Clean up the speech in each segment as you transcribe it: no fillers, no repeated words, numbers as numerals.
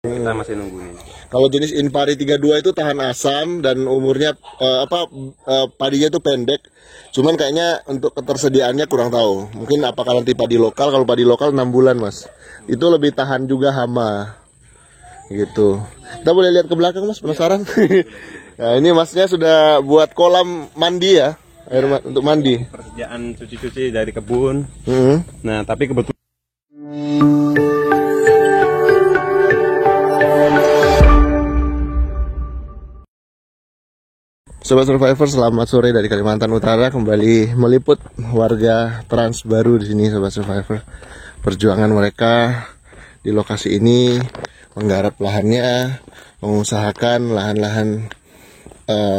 Kita masih nunggu nih. Kalau jenis Inpari 32 itu tahan asam dan umurnya padinya itu pendek. Cuman kayaknya untuk ketersediaannya kurang tahu. Mungkin apakah nanti padi lokal, kalau padi lokal 6 bulan, Mas. Itu lebih tahan juga hama. Gitu. Kita boleh lihat ke belakang, Mas, penasaran? Nah, ini Masnya sudah buat kolam mandi ya? Untuk mandi. Persediaan cuci-cuci dari kebun. Hmm. Nah, tapi kebetulan Sobat Survivor, selamat sore dari Kalimantan Utara, kembali meliput warga Trans baru di sini, Sobat Survivor. Perjuangan mereka di lokasi ini menggarap lahannya, mengusahakan lahan-lahan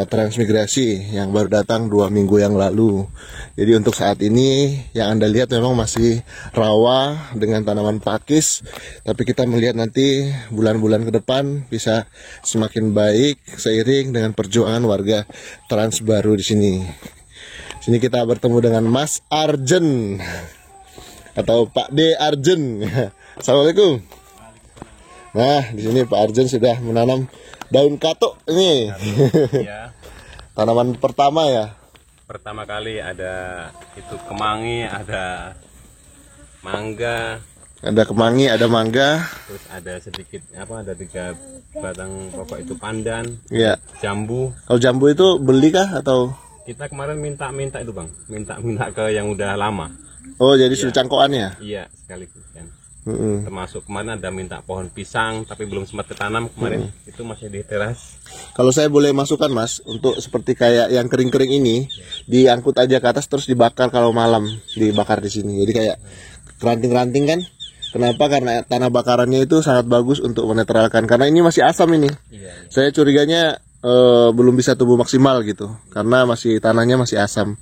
transmigrasi yang baru datang 2 minggu yang lalu. Jadi untuk saat ini yang Anda lihat memang masih rawa dengan tanaman pakis, tapi kita melihat nanti bulan-bulan ke depan bisa semakin baik seiring dengan perjuangan warga Trans baru di sini. Sini kita bertemu dengan Mas Arjen atau Pak D Arjen. Assalamualaikum. Nah, di sini Pak Arjen sudah menanam daun katuk ini. ya, Tanaman pertama ya. pertama kali ada itu kemangi, ada mangga, Ada kemangi, ada mangga. terus ada sedikit ada 3 batang pokok itu pandan, Iya. jambu. Kalau jambu itu beli kah atau? Kita kemarin minta itu Bang, minta ke yang udah lama. Oh, jadi sudah cangkokan ya? Iya, sekaligus kan. Mm-mm. Termasuk kemarin ada minta pohon pisang tapi belum sempat ketanam kemarin. Itu masih di teras. Kalau saya boleh masukkan, Mas, untuk seperti kayak yang kering-kering ini, diangkut aja ke atas terus dibakar kalau malam, dibakar di sini. Jadi kayak ranting-ranting kan? Kenapa? Karena tanah bakarannya itu sangat bagus untuk menetralkan. Karena ini masih asam ini. Iya. Saya curiganya belum bisa tumbuh maksimal gitu, karena tanahnya masih asam,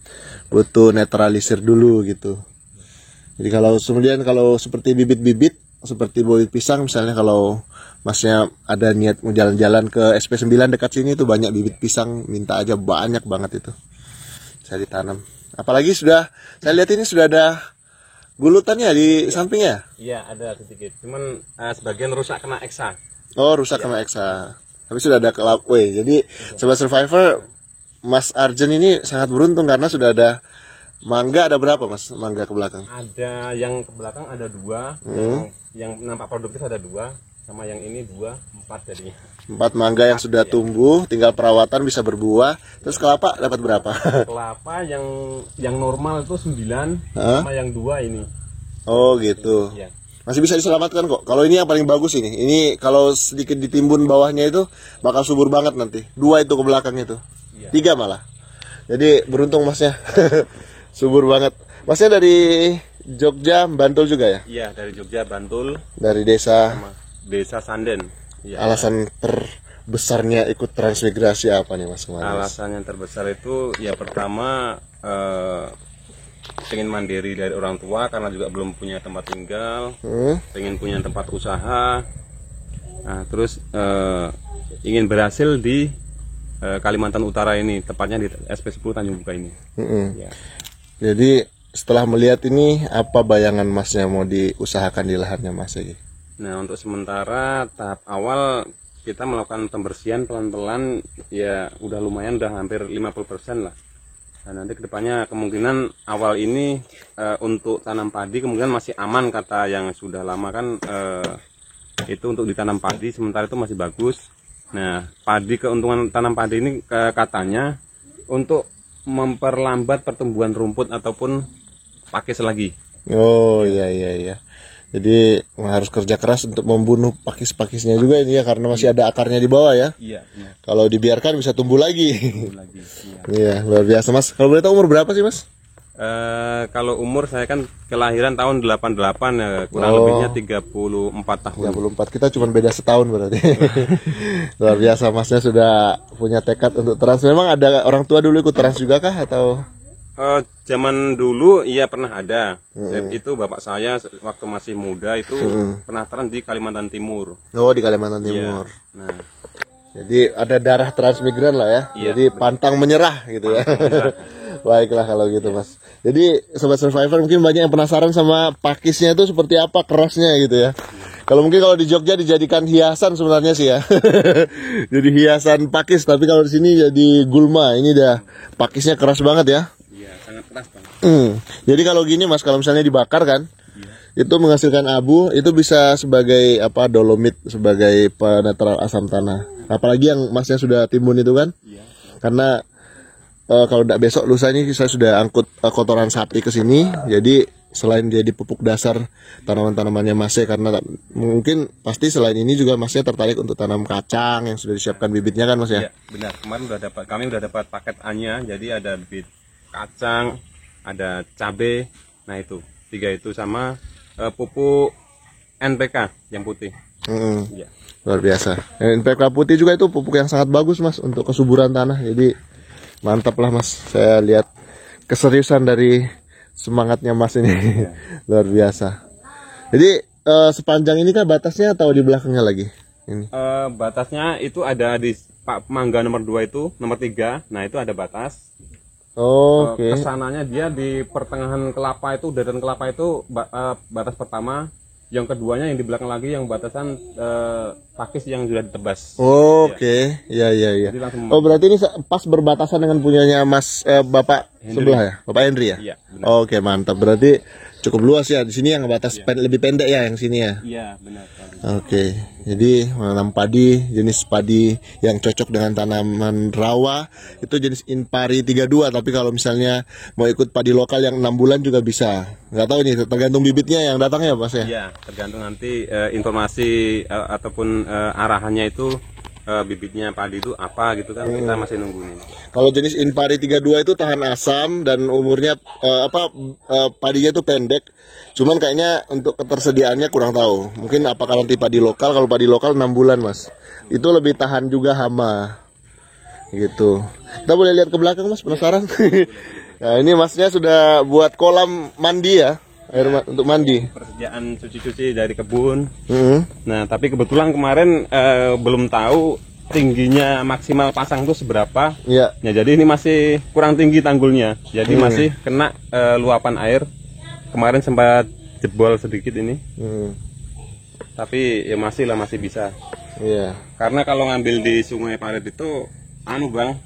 butuh netralisir dulu gitu. Jadi kalau seperti bibit-bibit seperti bibit pisang misalnya, kalau Masnya ada niat mau jalan-jalan ke SP9 dekat sini itu banyak bibit pisang, minta aja, banyak banget itu. Saya ditanam. Apalagi saya lihat ini sudah ada gulutannya di sampingnya. Iya, ada sedikit. Cuman sebagian rusak kena eksa. Oh, rusak kena eksa. Tapi sudah ada jadi Sobat Survivor, Mas Arjen ini sangat beruntung karena sudah ada mangga. Ada berapa, Mas, mangga ke belakang? Ada yang ke belakang ada 2, yang nampak produktif ada 2, sama yang ini 2, 4 jadinya. 4 mangga yang sudah tumbuh, tinggal perawatan bisa berbuah. Terus kelapa dapat berapa? Kelapa yang normal itu 9, sama yang 2 ini. Oh gitu. Iya. Masih bisa diselamatkan kok. Kalau ini yang paling bagus ini. Ini kalau sedikit ditimbun bawahnya itu bakal subur banget nanti. 2 itu ke belakang itu. Iya. 3 malah. Jadi beruntung Masnya. Subur banget. Masnya dari Jogja, Bantul juga ya? Iya, dari Jogja, Bantul, Dari desa. sama Desa Sanden. Ya. Alasan terbesarnya ikut transmigrasi apa nih, Mas? Alasan yang terbesar itu ya pertama pengen mandiri dari orang tua karena juga belum punya tempat tinggal, pengen punya tempat usaha. Nah, terus ingin berhasil di Kalimantan Utara ini, tepatnya di SP10 Tanjung Buka ini. Ya. Jadi setelah melihat ini, apa bayangan Masnya mau diusahakan di lahannya Mas ini? Nah, untuk sementara tahap awal kita melakukan pembersihan pelan-pelan, ya udah lumayan, udah hampir 50% lah. Dan nanti kedepannya kemungkinan awal ini untuk tanam padi kemungkinan masih aman, kata yang sudah lama kan itu untuk ditanam padi sementara itu masih bagus. Nah, keuntungan tanam padi ini katanya untuk memperlambat pertumbuhan rumput ataupun pakis lagi. Oh iya. Jadi harus kerja keras untuk membunuh pakis-pakisnya juga ini ya, karena masih ada akarnya di bawah ya. Iya. Kalau dibiarkan bisa tumbuh lagi. Iya. Iya, luar biasa Mas. Kalau boleh tahu umur berapa sih Mas? Kalau umur saya kan kelahiran tahun 88 ya, kurang lebihnya 34 tahun. 34, kita cuma beda setahun berarti. Luar biasa, Masnya sudah punya tekad untuk trans. Memang ada orang tua dulu ikut trans juga kah atau? Zaman dulu iya pernah ada. Itu bapak saya waktu masih muda itu pernah trans di Kalimantan Timur. Oh, di Kalimantan Timur. Iya. Nah, Jadi ada darah transmigran lah ya. Iya, Jadi pantang menyerah gitu ya. Baiklah kalau gitu Mas. Jadi Sobat Survivor mungkin banyak yang penasaran sama pakisnya itu seperti apa kerasnya gitu ya. Kalau mungkin kalau di Jogja dijadikan hiasan sebenarnya sih ya. Jadi hiasan pakis, tapi kalau di sini jadi gulma. Ini dah pakisnya keras banget ya. Iya, sangat keras Bang. Jadi kalau gini Mas, kalau misalnya dibakar kan, itu menghasilkan abu, itu bisa sebagai apa, dolomit, sebagai penetral asam tanah. Apalagi yang Masnya sudah timbun itu kan. Iya. Karena kalau tidak besok lusa ini saya sudah angkut kotoran sapi ke sini. Jadi selain jadi pupuk dasar tanaman-tanamannya Masnya, karena mungkin pasti selain ini juga Masnya tertarik untuk tanam kacang yang sudah disiapkan bibitnya kan Mas ya? Iya, benar. Kemarin kami udah dapat paket A-nya, jadi ada bibit kacang, ada cabe. Nah, itu 3 itu sama pupuk NPK yang putih. Iya. Luar biasa. NPK putih juga itu pupuk yang sangat bagus Mas untuk kesuburan tanah. Jadi mantap lah Mas. Saya lihat keseriusan dari semangatnya Mas ini. Luar biasa. Jadi sepanjang ini kah batasnya atau di belakangnya lagi? Ini. Batasnya itu ada di Pak Mangga nomor 2 itu, nomor 3. Nah, itu ada batas. Oke. Kesananya dia di pertengahan kelapa itu, deretan kelapa itu batas pertama. Yang keduanya yang di belakang lagi yang batasan pakis yang sudah ditebas. Oke. Iya. Jadi langsung Berarti ini pas berbatasan dengan punyanya Mas Bapak Henry. sebelah ya? Bapak Henry ya? Iya, benar. Oke, mantap. Berarti cukup luas ya. Di sini yang batas lebih pendek ya yang sini ya. Iya, benar. Oke, jadi menanam padi, jenis padi yang cocok dengan tanaman rawa itu jenis Impari 32. Tapi kalau misalnya mau ikut padi lokal yang 6 bulan juga bisa. Nggak tahu nih, tergantung bibitnya yang datang ya Mas ya. Iya, tergantung nanti informasi ataupun arahannya itu bibitnya padi itu apa gitu kan, kita masih nunggu nih. Kalau jenis Impari 32 itu tahan asam dan umurnya padinya itu pendek. Cuman kayaknya untuk ketersediaannya kurang tahu. Mungkin apakah nanti padi lokal, kalau padi lokal 6 bulan Mas. Itu lebih tahan juga hama. Gitu. Kita boleh lihat ke belakang Mas, penasaran? Nah, ini Masnya sudah buat kolam mandi ya, untuk mandi. Persediaan cuci-cuci dari kebun. Nah, tapi kebetulan kemarin belum tahu tingginya maksimal pasang itu seberapa. Iya. Ya, jadi ini masih kurang tinggi tanggulnya. Jadi masih kena luapan air. Kemarin sempat jebol sedikit ini. Tapi ya masih bisa. Iya. Karena kalau ngambil di Sungai Parit itu Bang,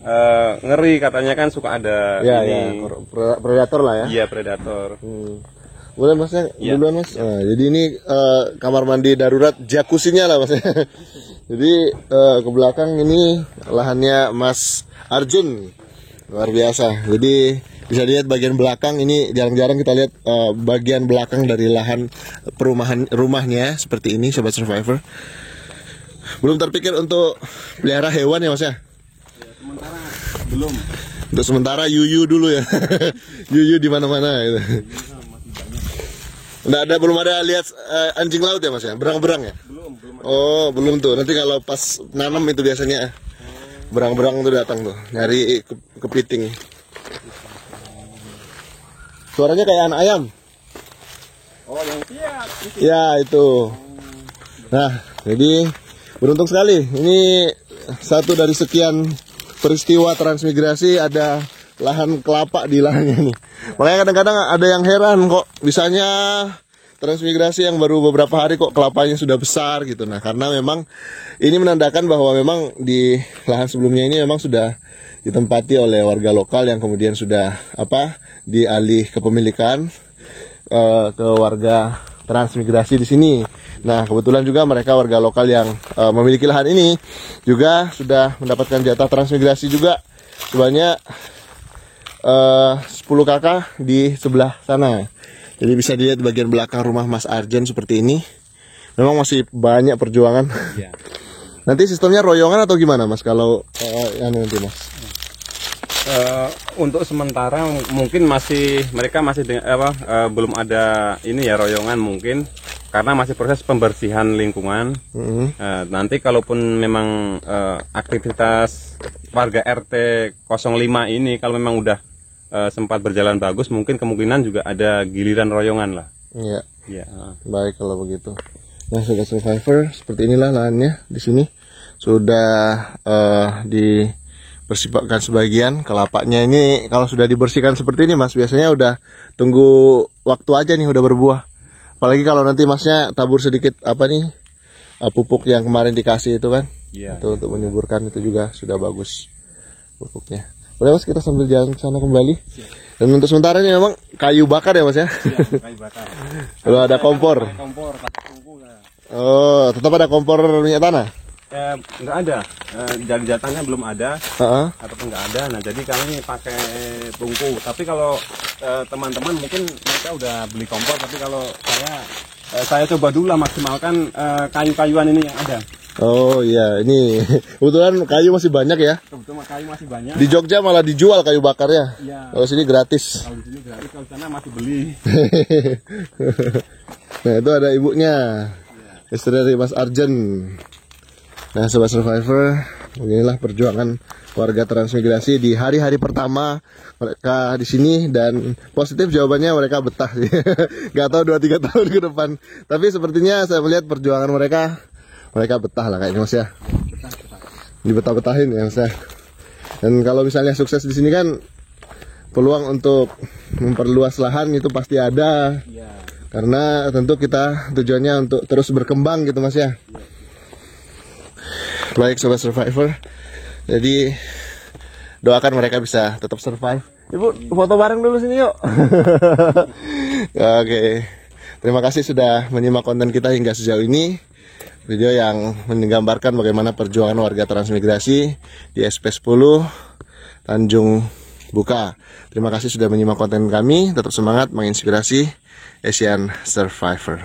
ngeri katanya kan suka ada ini. Predator lah ya. Iya, predator. Boleh Masnya duluan Mas. Nah, jadi ini kamar mandi darurat jacuzzinya lah Mas. Jadi ke belakang ini lahannya Mas Arjun. Luar biasa. Jadi bisa lihat bagian belakang ini, jarang-jarang kita lihat bagian belakang dari lahan rumahnya seperti ini Sobat Survivor. Belum terpikir untuk pelihara hewan ya Mas ya? Sementara belum. Untuk sementara yuyu dulu ya. Yuyu di mana-mana gitu. Belum ada lihat anjing laut ya Mas ya? Berang-berang ya? Belum. Oh, belum tuh. Nanti kalau pas nanam itu biasanya berang-berang tuh datang tuh, nyari kepiting. Suaranya kayak anak ayam. Oh, yang siap. Ya, itu. Nah, jadi beruntung sekali. Ini satu dari sekian peristiwa transmigrasi, ada lahan kelapa di lahannya nih. Makanya kadang-kadang ada yang heran kok bisanya transmigrasi yang baru beberapa hari kok kelapanya sudah besar gitu. Nah, karena memang ini menandakan bahwa memang di lahan sebelumnya ini memang sudah ditempati oleh warga lokal yang kemudian sudah dialih kepemilikan ke warga transmigrasi di sini. Nah, kebetulan juga mereka warga lokal yang memiliki lahan ini juga sudah mendapatkan jatah transmigrasi juga sebanyak 10 kakak di sebelah sana. Jadi bisa dilihat bagian belakang rumah Mas Arjen seperti ini. Memang masih banyak perjuangan. Ya. Nanti sistemnya royongan atau gimana Mas kalau nanti Mas? Untuk sementara mungkin mereka masih belum ada ini ya royongan mungkin karena masih proses pembersihan lingkungan. Nanti kalaupun memang aktivitas warga RT 05 ini kalau memang udah sempat berjalan bagus, mungkin kemungkinan juga ada giliran royongan lah. Iya. Ya. Baik kalau begitu. Nah, Sobat Survivor, seperti inilah lahannya di sini. sudah dibersihkan sebagian. Kelapanya ini kalau sudah dibersihkan seperti ini Mas, biasanya udah tunggu waktu aja nih udah berbuah. Apalagi kalau nanti Masnya tabur sedikit pupuk yang kemarin dikasih itu kan. Iya. Itu untuk menyuburkan itu juga sudah bagus pupuknya. Boleh Mas kita sambil jalan ke sana kembali. Dan untuk sementara ini memang kayu bakar ya Mas ya. Iya, kayu bakar. Kalau ada kompor. Kompor, tungku lah. Oh, tetap ada kompor minyak tanah? Nggak ada. Dari jatahnya belum ada. Ataupun nggak ada. Nah, jadi kami pakai tungku. Tapi kalau teman-teman mungkin mereka udah beli kompor. Tapi kalau saya coba dulu lah maksimalkan kayu-kayuan ini yang ada. Oh iya, ini kebetulan kayu masih banyak ya. Kebetulan kayu masih banyak. Di Jogja malah dijual kayu bakarnya. Iya. Kalau sini gratis. Kalau di sini gratis, kalau di sana masih beli. Nah itu ada ibunya, istri dari Mas Arjen. Nah Sobat Survivor, beginilah perjuangan warga transmigrasi di hari-hari pertama mereka di sini, dan positif jawabannya mereka betah sih. Gak tahu 2-3 tahun ke depan. Tapi sepertinya saya melihat perjuangan mereka betah lah kayaknya Mas ya. Dibetah-betahin ya Mas ya. Dan kalau misalnya sukses di sini kan peluang untuk memperluas lahan itu pasti ada. Iya. Karena tentu kita tujuannya untuk terus berkembang gitu Mas ya. Baik Sobat Survivor, jadi doakan mereka bisa tetap survive. Ibu foto bareng dulu sini yuk. Oke. Terima kasih sudah menyimak konten kita hingga sejauh ini. Video yang menggambarkan bagaimana perjuangan warga transmigrasi di SP10 Tanjung Buka. Terima kasih sudah menyimak konten kami. Tetap semangat menginspirasi Asian Survivor.